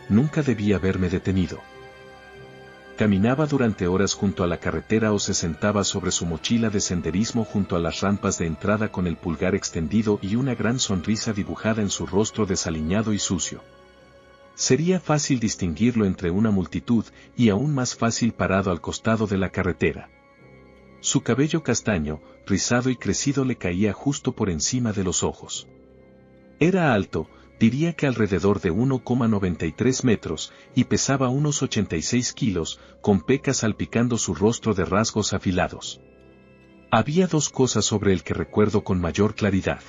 Nunca debí haberme detenido. Caminaba durante horas junto a la carretera o se sentaba sobre su mochila de senderismo junto a las rampas de entrada con el pulgar extendido y una gran sonrisa dibujada en su rostro desaliñado y sucio. Sería fácil distinguirlo entre una multitud y aún más fácil parado al costado de la carretera. Su cabello castaño, rizado y crecido le caía justo por encima de los ojos. Era alto, diría que alrededor de 1,93 metros, y pesaba unos 86 kilos, con pecas salpicando su rostro de rasgos afilados. Había dos cosas sobre él que recuerdo con mayor claridad.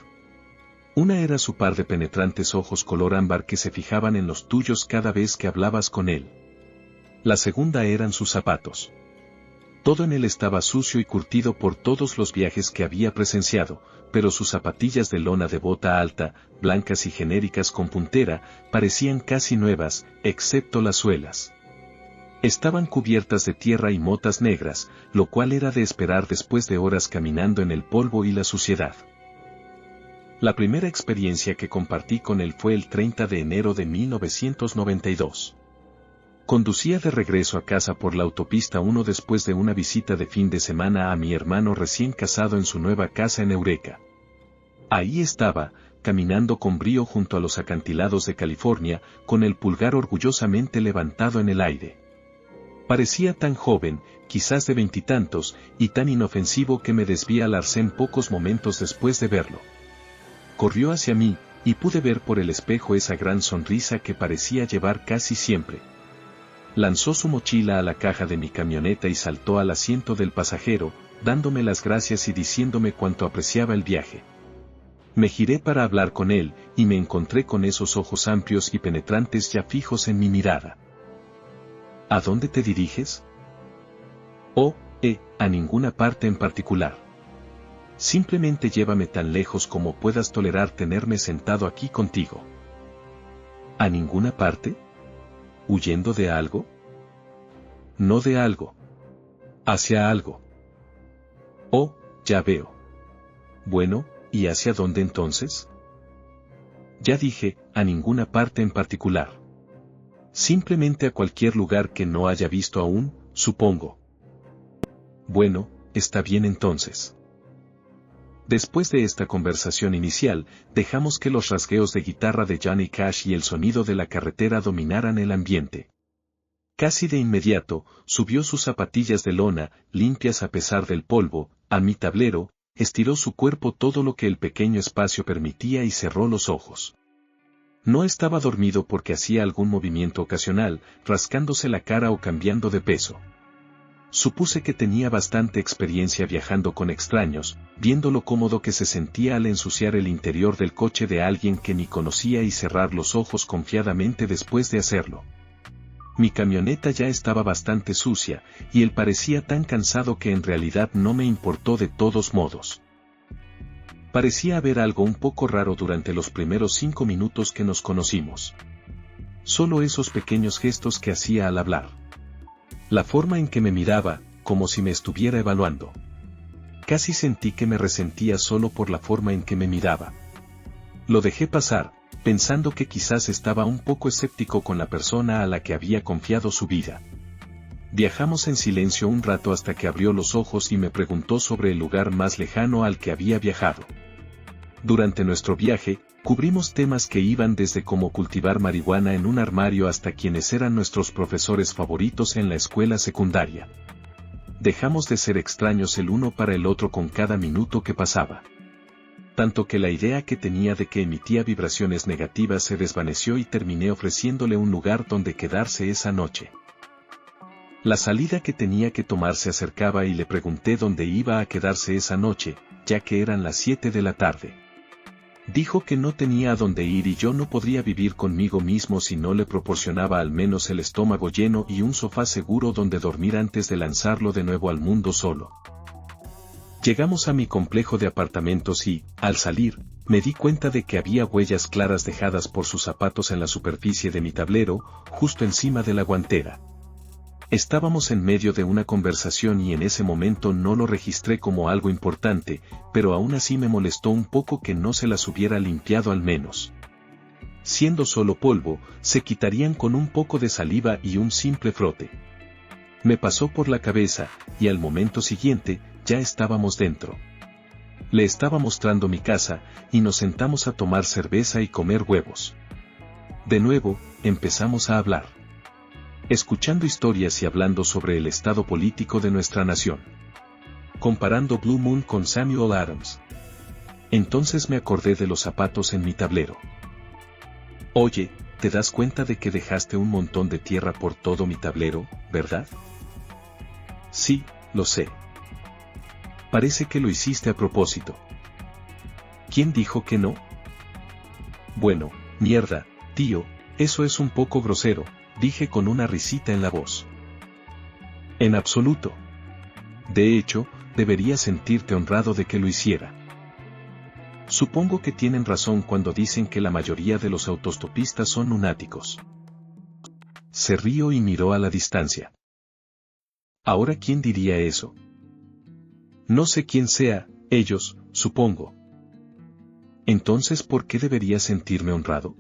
Una era su par de penetrantes ojos color ámbar que se fijaban en los tuyos cada vez que hablabas con él. La segunda eran sus zapatos. Todo en él estaba sucio y curtido por todos los viajes que había presenciado, pero sus zapatillas de lona de bota alta, blancas y genéricas con puntera, parecían casi nuevas, excepto las suelas. Estaban cubiertas de tierra y motas negras, lo cual era de esperar después de horas caminando en el polvo y la suciedad. La primera experiencia que compartí con él fue el 30 de enero de 1992. Conducía de regreso a casa por la autopista 1 después de una visita de fin de semana a mi hermano recién casado en su nueva casa en Eureka. Ahí estaba, caminando con brío junto a los acantilados de California, con el pulgar orgullosamente levantado en el aire. Parecía tan joven, quizás de veintitantos, y tan inofensivo que me desvié al arcén pocos momentos después de verlo. Corrió hacia mí, y pude ver por el espejo esa gran sonrisa que parecía llevar casi siempre. Lanzó su mochila a la caja de mi camioneta y saltó al asiento del pasajero, dándome las gracias y diciéndome cuánto apreciaba el viaje. Me giré para hablar con él, y me encontré con esos ojos amplios y penetrantes ya fijos en mi mirada. ¿A dónde te diriges? Oh, a ninguna parte en particular. Simplemente llévame tan lejos como puedas tolerar tenerme sentado aquí contigo. ¿A ninguna parte? ¿Huyendo de algo? No de algo. Hacia algo. Oh, ya veo. Bueno, ¿y hacia dónde entonces? Ya dije, a ninguna parte en particular. Simplemente a cualquier lugar que no haya visto aún, supongo. Bueno, está bien entonces. Después de esta conversación inicial, dejamos que los rasgueos de guitarra de Johnny Cash y el sonido de la carretera dominaran el ambiente. Casi de inmediato, subió sus zapatillas de lona, limpias a pesar del polvo, a mi tablero, estiró su cuerpo todo lo que el pequeño espacio permitía y cerró los ojos. No estaba dormido porque hacía algún movimiento ocasional, rascándose la cara o cambiando de peso. Supuse que tenía bastante experiencia viajando con extraños, viendo lo cómodo que se sentía al ensuciar el interior del coche de alguien que ni conocía y cerrar los ojos confiadamente después de hacerlo. Mi camioneta ya estaba bastante sucia, y él parecía tan cansado que en realidad no me importó de todos modos. Parecía haber algo un poco raro durante los primeros 5 minutos que nos conocimos. Solo esos pequeños gestos que hacía al hablar. La forma en que me miraba, como si me estuviera evaluando. Casi sentí que me resentía solo por la forma en que me miraba. Lo dejé pasar, pensando que quizás estaba un poco escéptico con la persona a la que había confiado su vida. Viajamos en silencio un rato hasta que abrió los ojos y me preguntó sobre el lugar más lejano al que había viajado. Durante nuestro viaje, cubrimos temas que iban desde cómo cultivar marihuana en un armario hasta quienes eran nuestros profesores favoritos en la escuela secundaria. Dejamos de ser extraños el uno para el otro con cada minuto que pasaba. Tanto que la idea que tenía de que emitía vibraciones negativas se desvaneció y terminé ofreciéndole un lugar donde quedarse esa noche. La salida que tenía que tomar se acercaba y le pregunté dónde iba a quedarse esa noche, ya que eran las 7 de la tarde. Dijo que no tenía a dónde ir y yo no podría vivir conmigo mismo si no le proporcionaba al menos el estómago lleno y un sofá seguro donde dormir antes de lanzarlo de nuevo al mundo solo. Llegamos a mi complejo de apartamentos y, al salir, me di cuenta de que había huellas claras dejadas por sus zapatos en la superficie de mi tablero, justo encima de la guantera. Estábamos en medio de una conversación y en ese momento no lo registré como algo importante, pero aún así me molestó un poco que no se las hubiera limpiado al menos. siendo solo polvo, se quitarían con un poco de saliva y un simple frote. Me pasó por la cabeza, y al momento siguiente, ya estábamos dentro. Le estaba mostrando mi casa, y nos sentamos a tomar cerveza y comer huevos. De nuevo, empezamos a hablar. Escuchando historias y hablando sobre el estado político de nuestra nación. Comparando Blue Moon con Samuel Adams. Entonces me acordé de los zapatos en mi tablero. Oye, ¿te das cuenta de que dejaste un montón de tierra por todo mi tablero, verdad? Sí, lo sé. Parece que lo hiciste a propósito. ¿Quién dijo que no? Bueno, mierda, tío, eso es un poco grosero, dije con una risita en la voz. En absoluto. De hecho, deberías sentirte honrado de que lo hiciera. Supongo que tienen razón cuando dicen que la mayoría de los autostopistas son lunáticos. Se rió y miró a la distancia. ¿Ahora quién diría eso? No sé quién sea, ellos, supongo. Entonces, ¿por qué debería sentirme honrado?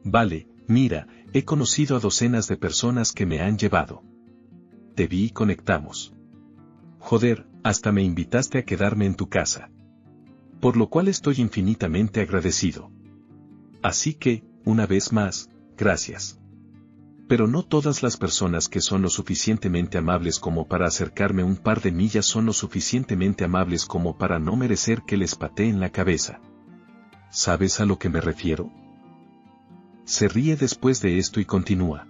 Vale, mira, he conocido a docenas de personas que me han llevado. Te vi y conectamos. Joder, hasta me invitaste a quedarme en tu casa. Por lo cual estoy infinitamente agradecido. Así que, una vez más, gracias. Pero no todas las personas que son lo suficientemente amables como para acercarme un par de millas son lo suficientemente amables como para no merecer que les pateen la cabeza. ¿Sabes a lo que me refiero? Se ríe después de esto y continúa.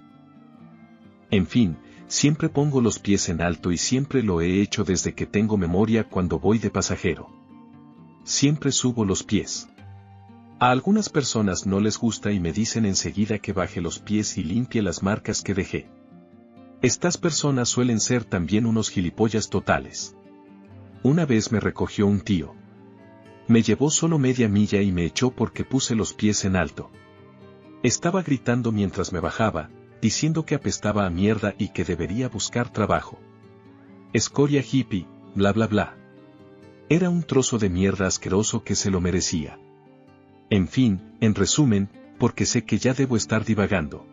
En fin, siempre pongo los pies en alto y siempre lo he hecho desde que tengo memoria cuando voy de pasajero. Siempre subo los pies. A algunas personas no les gusta y me dicen enseguida que baje los pies y limpie las marcas que dejé. Estas personas suelen ser también unos gilipollas totales. Una vez me recogió un tío. Me llevó solo media milla y me echó porque puse los pies en alto. Estaba gritando mientras me bajaba, diciendo que apestaba a mierda y que debería buscar trabajo. Escoria hippie, bla bla bla. Era un trozo de mierda asqueroso que se lo merecía. En fin, en resumen, porque sé que ya debo estar divagando.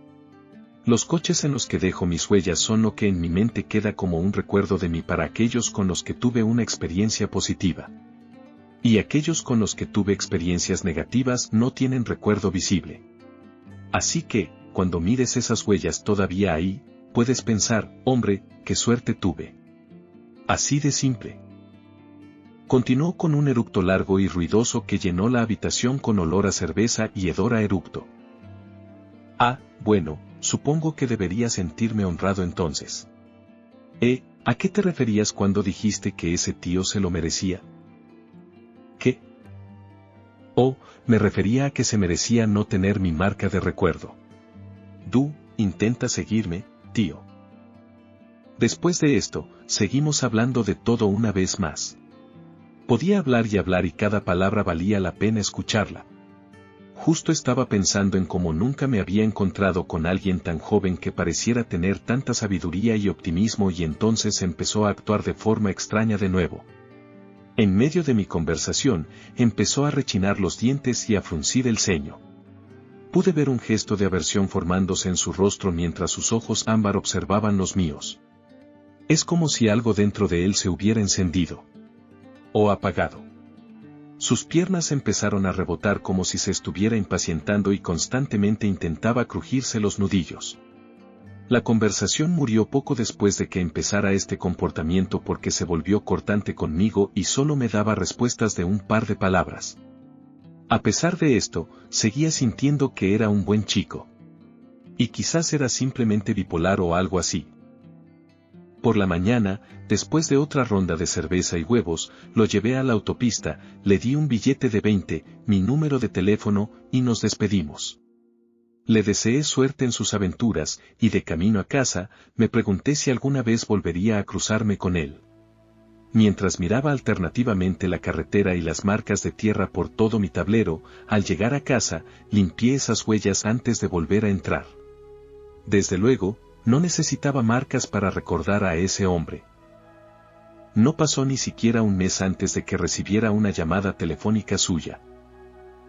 Los coches en los que dejo mis huellas son lo que en mi mente queda como un recuerdo de mí para aquellos con los que tuve una experiencia positiva. Y aquellos con los que tuve experiencias negativas no tienen recuerdo visible. Así que, cuando mires esas huellas todavía ahí, puedes pensar, hombre, qué suerte tuve. Así de simple. Continuó con un eructo largo y ruidoso que llenó la habitación con olor a cerveza y hedor a eructo. Ah, bueno, supongo que debería sentirme honrado entonces. ¿A qué te referías cuando dijiste que ese tío se lo merecía? ¿Qué? Oh, me refería a que se merecía no tener mi marca de recuerdo. Intenta seguirme, tío. Después de esto, seguimos hablando de todo una vez más. Podía hablar y cada palabra valía la pena escucharla. Justo estaba pensando en cómo nunca me había encontrado con alguien tan joven que pareciera tener tanta sabiduría y optimismo y entonces empezó a actuar de forma extraña de nuevo. En medio de mi conversación, empezó a rechinar los dientes y a fruncir el ceño. Pude ver un gesto de aversión formándose en su rostro mientras sus ojos ámbar observaban los míos. Es como si algo dentro de él se hubiera encendido. O apagado. Sus piernas empezaron a rebotar como si se estuviera impacientando y constantemente intentaba crujirse los nudillos. La conversación murió poco después de que empezara este comportamiento porque se volvió cortante conmigo y solo me daba respuestas de un par de palabras. A pesar de esto, seguía sintiendo que era un buen chico. Y quizás era simplemente bipolar o algo así. Por la mañana, después de otra ronda de cerveza y huevos, lo llevé a la autopista, le di un billete de 20, mi número de teléfono, y nos despedimos. Le deseé suerte en sus aventuras, y de camino a casa, me pregunté si alguna vez volvería a cruzarme con él. Mientras miraba alternativamente la carretera y las marcas de tierra por todo mi tablero, al llegar a casa, limpié esas huellas antes de volver a entrar. Desde luego, no necesitaba marcas para recordar a ese hombre. No pasó ni siquiera un mes antes de que recibiera una llamada telefónica suya.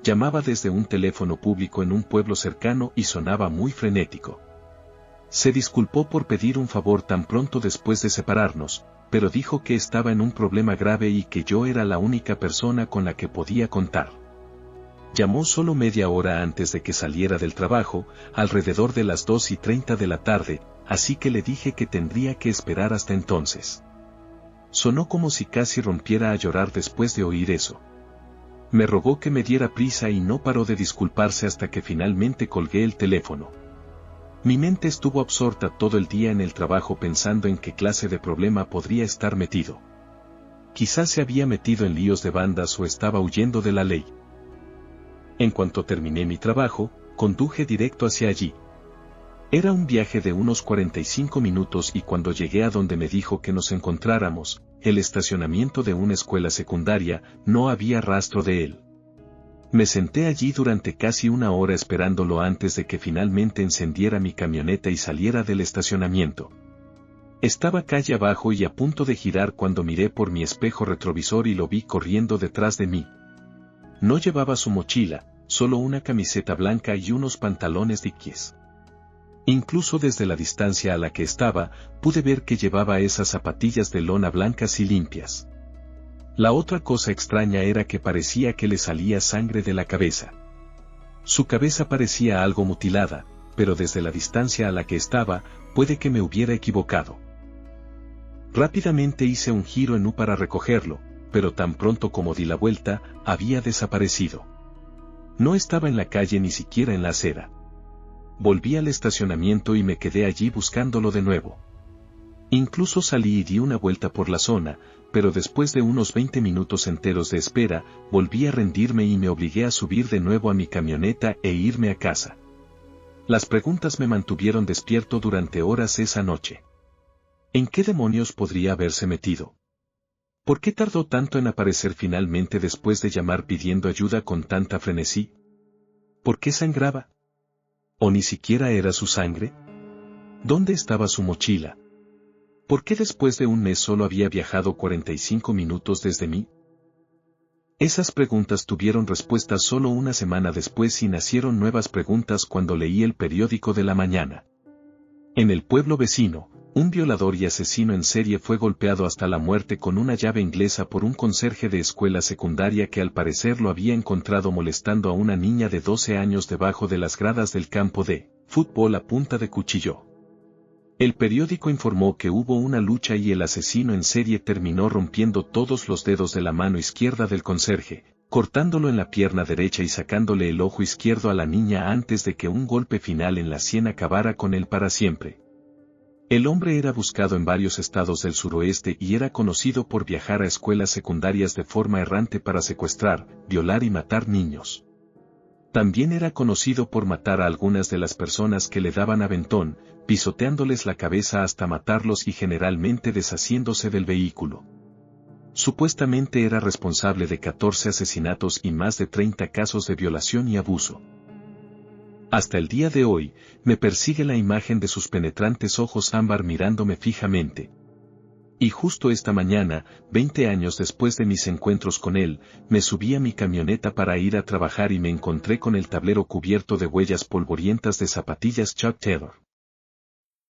Llamaba desde un teléfono público en un pueblo cercano y sonaba muy frenético. Se disculpó por pedir un favor tan pronto después de separarnos, pero dijo que estaba en un problema grave y que yo era la única persona con la que podía contar. Llamó solo media hora antes de que saliera del trabajo, alrededor de las 2:30 de la tarde, así que le dije que tendría que esperar hasta entonces. Sonó como si casi rompiera a llorar después de oír eso. Me rogó que me diera prisa y no paró de disculparse hasta que finalmente colgué el teléfono. Mi mente estuvo absorta todo el día en el trabajo pensando en qué clase de problema podría estar metido. Quizás se había metido en líos de bandas o estaba huyendo de la ley. En cuanto terminé mi trabajo, conduje directo hacia allí. Era un viaje de unos 45 minutos y cuando llegué a donde me dijo que nos encontráramos, el estacionamiento de una escuela secundaria, no había rastro de él. Me senté allí durante casi una hora esperándolo antes de que finalmente encendiera mi camioneta y saliera del estacionamiento. Estaba calle abajo y a punto de girar cuando miré por mi espejo retrovisor y lo vi corriendo detrás de mí. No llevaba su mochila, solo una camiseta blanca y unos pantalones Dickies. Incluso desde la distancia a la que estaba, pude ver que llevaba esas zapatillas de lona blancas y limpias. La otra cosa extraña era que parecía que le salía sangre de la cabeza. Su cabeza parecía algo mutilada, pero desde la distancia a la que estaba, puede que me hubiera equivocado. Rápidamente hice un giro en U para recogerlo, pero tan pronto como di la vuelta, había desaparecido. No estaba en la calle ni siquiera en la acera. Volví al estacionamiento y me quedé allí buscándolo de nuevo. Incluso salí y di una vuelta por la zona, pero después de unos 20 minutos enteros de espera, volví a rendirme y me obligué a subir de nuevo a mi camioneta e irme a casa. Las preguntas me mantuvieron despierto durante horas esa noche. ¿En qué demonios podría haberse metido? ¿Por qué tardó tanto en aparecer finalmente después de llamar pidiendo ayuda con tanta frenesí? ¿Por qué sangraba? ¿O ni siquiera era su sangre? ¿Dónde estaba su mochila? ¿Por qué después de un mes solo había viajado 45 minutos desde mí? Esas preguntas tuvieron respuesta solo una semana después y nacieron nuevas preguntas cuando leí el periódico de la mañana. En el pueblo vecino, un violador y asesino en serie fue golpeado hasta la muerte con una llave inglesa por un conserje de escuela secundaria que al parecer lo había encontrado molestando a una niña de 12 años debajo de las gradas del campo de fútbol a punta de cuchillo. El periódico informó que hubo una lucha y el asesino en serie terminó rompiendo todos los dedos de la mano izquierda del conserje, cortándolo en la pierna derecha y sacándole el ojo izquierdo a la niña antes de que un golpe final en la sien acabara con él para siempre. El hombre era buscado en varios estados del suroeste y era conocido por viajar a escuelas secundarias de forma errante para secuestrar, violar y matar niños. También era conocido por matar a algunas de las personas que le daban aventón, pisoteándoles la cabeza hasta matarlos y generalmente deshaciéndose del vehículo. Supuestamente era responsable de 14 asesinatos y más de 30 casos de violación y abuso. Hasta el día de hoy, me persigue la imagen de sus penetrantes ojos ámbar mirándome fijamente. Y justo esta mañana, 20 años después de mis encuentros con él, me subí a mi camioneta para ir a trabajar y me encontré con el tablero cubierto de huellas polvorientas de zapatillas Chuck Taylor.